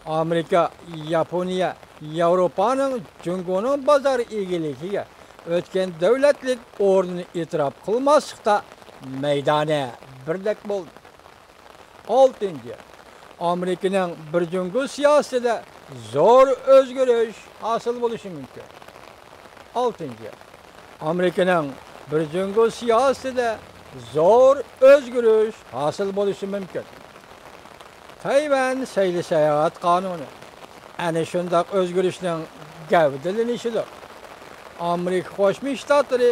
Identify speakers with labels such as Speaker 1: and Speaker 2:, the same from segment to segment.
Speaker 1: Amerika, Yaponiya, Yevropaning Jungoning bozor egaligiga o'tgan davlatlik o'rnini e'tirof qilmaslikda maydoni birdek bo'ldi. 6. Amerikaning bir jungo siyosatida zo'r o'zgarish hosil bo'lishi mumkin. 6. Amerikaning bir jungo siyosatida zo'r o'zgarish hosil bo'lishi mumkin. Tayvan sayli sayohat qonuni ana shunday o'zgarishning gavdalanishidir. Amerika Qo'shma Shtatlari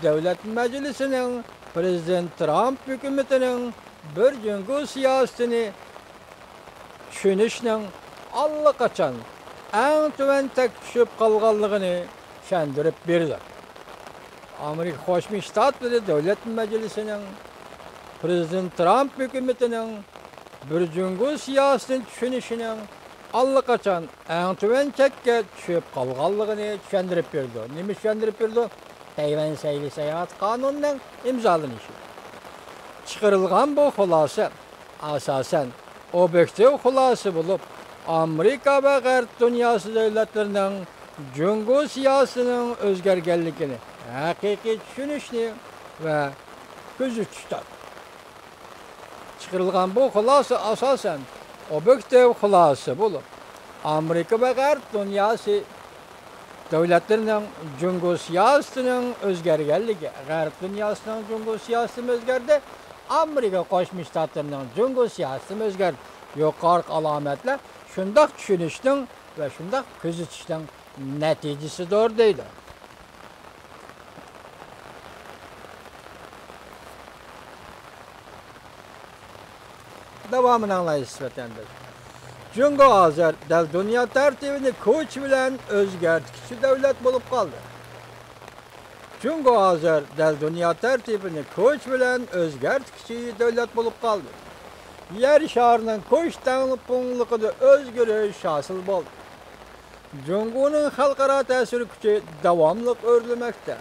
Speaker 1: Davlat Majlisining Prezident Trump hukumatining bir jungo siyosatini tushunishning allaqachon eng tuvan tak tushib qolganligini tushuntirib berdi. Amerika Qo'shma Shtatlari Davlat Majlisining Prezident Trump hukumatining bir jungo siyosatini tushunishining allaqachon eng tuvan takka tushib qolganligini tushuntirib berdi. Nima tushuntirib berdi? Tayvan sayli sayohat qonunining imzolanishi. Chiqarilgan bu xulosa asosan obyektiv xulosa bo'lib, Amerika va G'arb dunyosi davlatlarining jungo siyosatining o'zgarganligini haqiqiy tushunishni va kuzatishdir. Chiqarilgan bu xulosa asosan obyektiv xulosa bo'lib, Amerika va G'arb dunyosi davlatlarining jungo siyosatining o'zgarganligi, G'arb dunyosining jungo siyosati o'zgardi, Amerika Qo'shma Shtatlarining jungo siyosati o'zgardi. Yuqori alomatlar shundoq tushunishning va shundoq kuzatishning natijasidir deydi. Davomini anglaysiz vatandosh. Jungo hozir dunyo tartibini kuch bilan o'zgartiruvchi davlat bo'lib qoldi. Jungo hozir dunyo tartibini kuch bilan o'zgartiruvchi davlat bo'lib qoldi. Yer sharining kuch tangligida o'zgarish hosil bo'ldi. Jungoning xalqaro ta'sir kuchi davomli o'rlamoqda.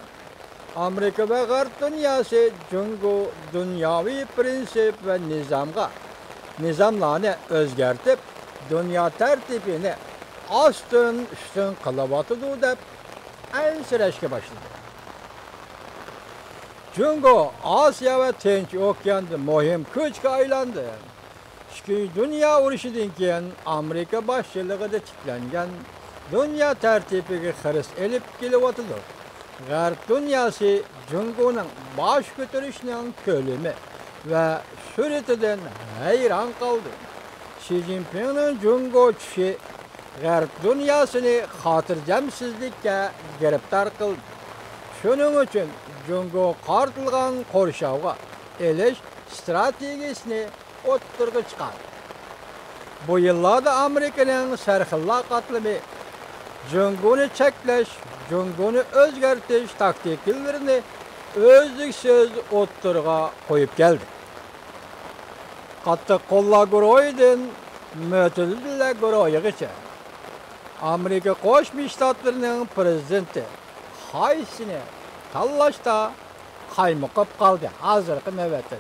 Speaker 1: Amerika va G'arb dunyosi jungo dunyoviy prinsip va nizomlarni o'zgartib, dunyo tartibini ostin-ustin qilyotdi deb ansirashga boshladi. Jungo Osiyo va Tinch okeanda muhim kuchga aylandi. Ikkinchi dunyo urushidan keyin Amerika boshchiligida tiklangan dunyo tartibiga xiris elib kelyapti. G'arb dunyosi jungoning bosh ko'tarishining ko'lami va suratidan hayron qoldi. Xi Jinpingning jungo tushi G'arb dunyosini xotirjamsizlikka giriftor qildi. Shuning uchun jungo qortilgan qo'rshovga elish strategiyasini o'ttirg'i chiqardi. Bu yillarda Amerikaning sarxilla qatlami jungoni cheklash, jungoni o'zgartirish taktikallarini o'zliksiz o'ttirg'a qo'yib keldi. Qattiq qo'llar guruhidan mo'tadillar guruhigacha Amerika Qo'shma Shtatlarining prezidenti qaysini tanlashda qaymoqib qoldi hozirgi navbatda.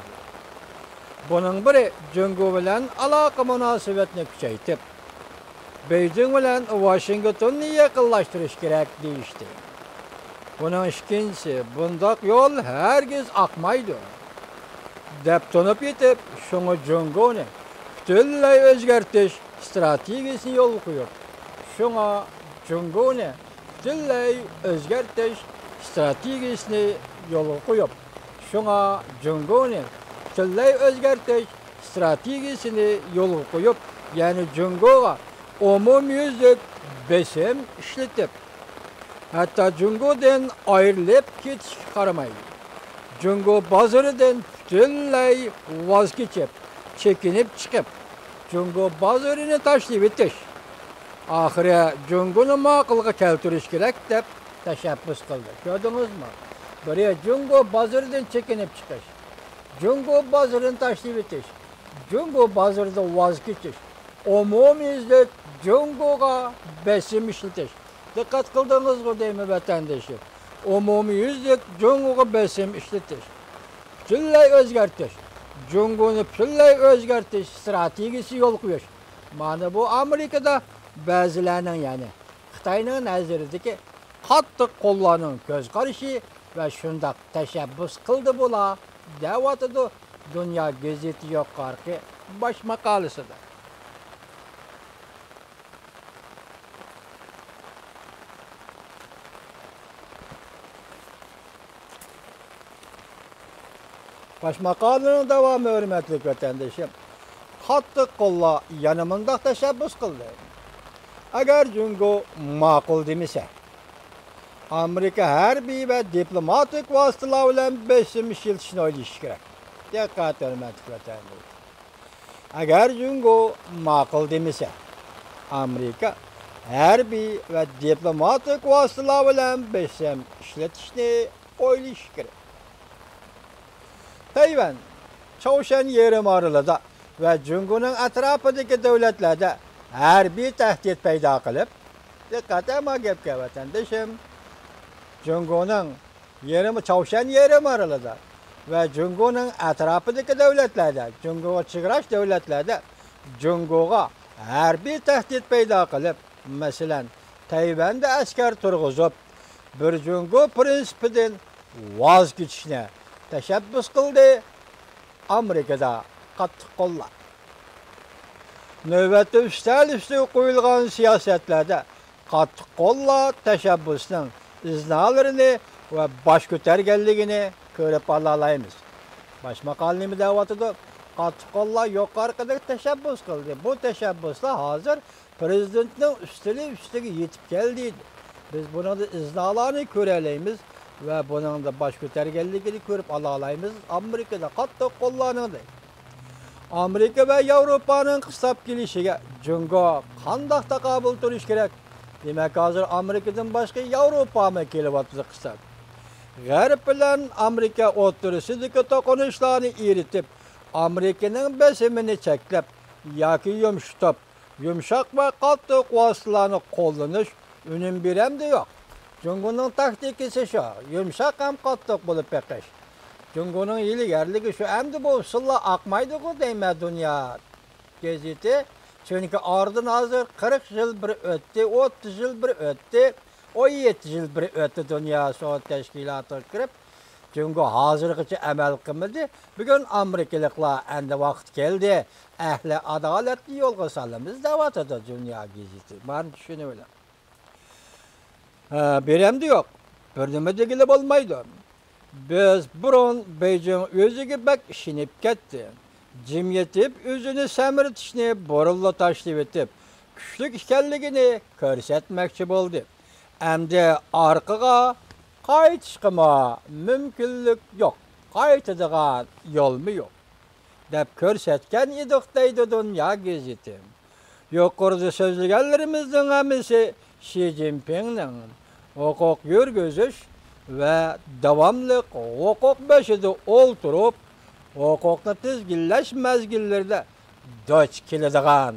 Speaker 1: Buning biri jungo bilan aloqa munosabatni kuchaytirib, Beijing bilan Washingtonni yaqinlashtirish kerak deyishdi. Buning ikkinchisi, bundoq yo'l hargiz oqmaydi deb tunib yetib, shunga jungoni butunlay o'zgartirish strategiyasini yo'l qo'yib, shunga jungoni butunlay o'zgartirish strategiyasini yo'l qo'yib, shunga jungoni butunlay o'zgartirish strategiyasini yo'l qo'yib, ya'ni jungoga umumyuzlik besim ishlatib, hatto jungodan ayrilib ketish qaramaydi. Jungo bozoridan butunlay voz kechib, chekinib chiqib, jungo bozorini tashlab etish, oxiri jungoni ma'qulga keltirish kerak deb tashabbus qildi. Ko'rdingizmi? Biri jungo bozoridan chekinib chiqish, jungo bozorini tashlab etish, jungo bozoridan voz kechish, umumyuzlik jungoga besim ishlatish. Diqqat qildingizmi deymi vatandoshlar? Umumyuzlik jungoga besim ishlatish, butunlay o'zgartirish, jungoni butunlay o'zgartirish strategiyasi yo'l qo'yish. Mana bu Amerikada ba'zilarning, ya'ni Xitoyning nazaridagi qattiq qo'llarning ko'z qarashi va shundoq tashabbus qildi bo'la, deyotidi Dunyo gazeti yuqorqi bosh maqolasida. Baş maqolaning davomi, hurmatli vatandoshim, qattiq qo'llar yana mundaq tashabbus qildi. Agar Jungo ma'qul demasa, Amerika harbiy va diplomatik vositalar bilan besim ishlatishni o'ylashi kerak. Diqqat, hurmatli vatandoshlar. Agar Jungo ma'qul demasa, Amerika harbiy va diplomatik vositalar bilan besim ishlatishni o'ylashi kerak. Tayvan, Choshan yarim orolida va Jungoning atrofidagi davlatlarda harbiy tahdid paydo qilib, diqqat ama gapga vatandoshim, Jungoning Choshan yarim orolida va Jungoning atrofidagi davlatlarda, Jungoga chegarash davlatlarda Jungoga harbiy tahdid paydo qilib, masalan, Tayvanda askar turg'izib, bir Jungo prinsipidan voz kechishni tashabbus qildi Amerikada qattiq qo'llar. Navbatda ustal ustiga qo'yilgan siyosatlarda qattiq qo'llar tashabbusning iznalarini va bosh ko'targanligini ko'rib olamiz. Bosh maqol nima deyotdi? Qattiq qo'llar yuqorqida tashabbus qildi. Bu tashabbuslar hozir prezidentning ustiga yetib keldi. Biz buning iznalarini ko'ralaymiz va buning da bosh ko'targanligini ko'rib olamiz. Amerikada qattiq qo'llanadi. Amerika va Yevropaning qistab kelishiga Jungo qanday taqobil turish kerak? Demak, hozir Amerikadan boshqa Yevropami kelyapti qistab. G'arb bilan Amerika o'rtasidagi to'qnashuvlarni eritib, Amerikaning besimini cheklab yoki yumshoq va qattiq vositalarni qo'llanish unum beramdi yo'q. Jungoning taktikasi shu, yumshoq ham qattiq bo'lib beqish. Jungoning ilgarligi shu, endi bu usullar aqmaydi-ku deyman Dunyo gazeti. Chunki oradan hozir 40 yil bir o'tdi, 30 yil bir o'tdi, 17 yil bir o'tdi Dunyo sog'liq tashkilotiga kirib. Jungo hozirgacha amal qilmadi. Bugun amerikaliklar endi vaqt keldi, ahli adolatli yo'lga solamiz deyotdi Dunyo gazeti. Men shuni o'ylayman. Beramdi yo'q. Bir nima degili bo'lmaydi. Biz burun Beijing o'ziga bak ishinib ketdi. Jim yetib o'zini samiritishni borilla tashlab etib, kuchli ekanligini ko'rsatmoqchi bo'ldi. Endi orqaga qaytishga mumkinlik yo'q. Qaytadigan yo'lmi yo'q deb ko'rsatgan edi deydi Dunyo gazeti. Yuqorida so'zlaganlarimizning hammasi Xi Jinpingning huquq yurgizish va davomli huquq beshida o'ltirib, huquqni tizginlash mazgillarida duch keladigan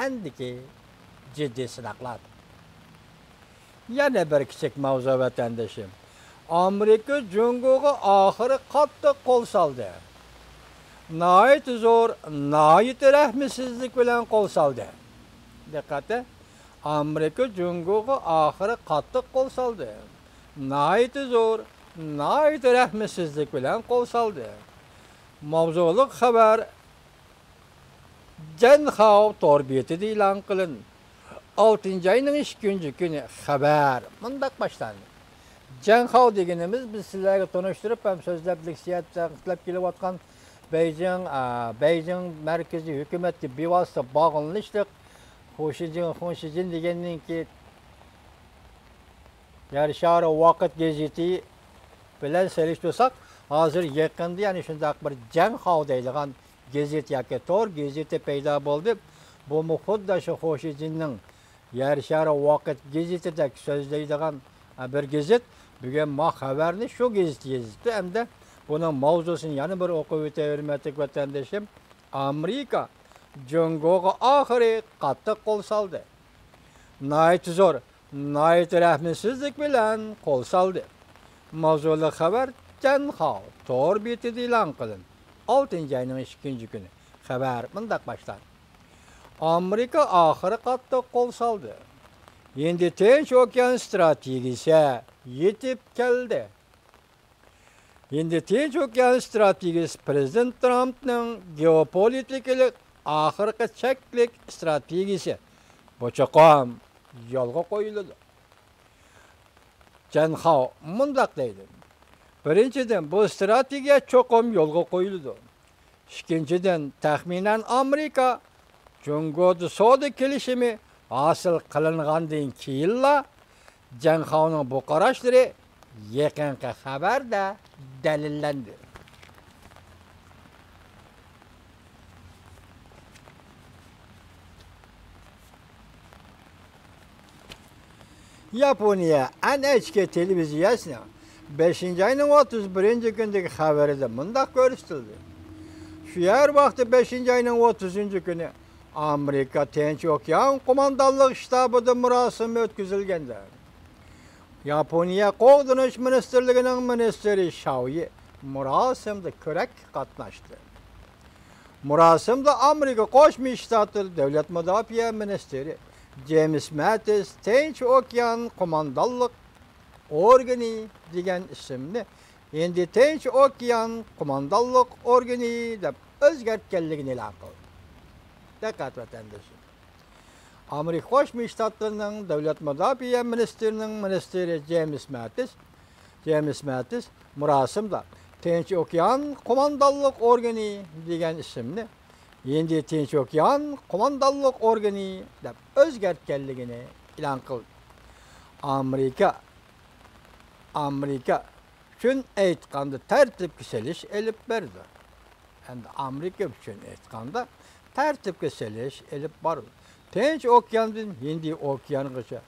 Speaker 1: andiki jiddiy sinoqlar. Yana bir kichik mavzu vatandoshim. Amerika Jungoga oxiri qattiq qo'l soldi. Nihoyat zo'r, nihoyat rahmsizlik bilan qo'l soldi. Diqqat! Amerika Jungoga oxiri qattiq qo'l soldi. Nihoyat zo'r, nihoyat rahmsizlik bilan qo'l soldi. Mavzuliq xabar Janhao torbiyatida e'lon qilindi. 6-oyning 2-kuni xabar mundaq boshlandi. Janhao deganimiz biz sizlarga tanishtirib ham so'zlab leksiyada qilib kelayotgan Beijing markaziy hukumatga bevosita bog'lanishlik Xunshijin deganninki Yarshar vaqt gazeti bilan selishtirsak, hozir yaqinda ya'ni shundaq bir Janhao deyilgan gazet yoki tor gazeti paydo bo'ldi. Bu xuddi shu Xunshijinning Yarshar vaqt gazetidagi so'zlaydigan bir gazet. Bugun ma xabarni shu gazetda yozdi. Hamda buning mavzusini yana bir o'qib o'tavermak vatandoshim. Amerika Jungoga oxiri qattiq qo'l soldi. Nihoyat zo'r, nihoyat rahmsizlik bilan qo'l soldi. Mavzuli xabar Janhao torbiyatida e'lon qilindi. 6-oyning 2-kuni xabar mundaq boshlandi. Amerika ahırı qattiq qo'l soldi. Endi Tinch okean strategiyasi yetib keldi. Endi Tinch okean strategiyasi Prezident Trumpning geopolitikalik ahirgi cheklik strategiyasi bochaqam yo'lga qo'yildi. Janxo mundaq deydi. Birinchidan, bu strategiya cho'qim yo'lga qo'yildi. Ikkinchidan, taxminan Amerika Jungoda savdo kelishimi hosil qilingandan keyinla Janxoning bu qarashlari yaqinqi xabarda dalillandi. Yaponiya NHK televiziyasining 5-ayning 31-kundagi xabarida mundaq ko'rsatildi. Shu yer vaqti 5-ayning 30-kuni Amerika Tinch okean qo'mondonlik shtabida murosim o'tkazilganda Yaponiya qo'g'dinish ministrligining ministri Shouyi murosimda ko'rak qatnashdi. Murosimda Amerika Qo'shma Shtatlar davlat mudofaa ministri James Mattis Tinch okean qo'mondonlik organi degan ismni endi Tinch okean qo'mondonlik organi deb o'zgartganligini e'lon qildi. Diqqat vatandoshlar. Amerika Qo'shma Shtatlarining davlat mudofaa ministrining ministri James Mattis murosimda Tinch okean qo'mondonlik organi degan ismni endi Tinch okean qo'mondonlik organi deb o'zgartganligini e'lon qildi. Amerika uchun aytganda tartibga solish elib berdi. Endi Amerika uchun aytganda tartibga solish elib bordi. Tinch okeandan Hindiy okeanigacha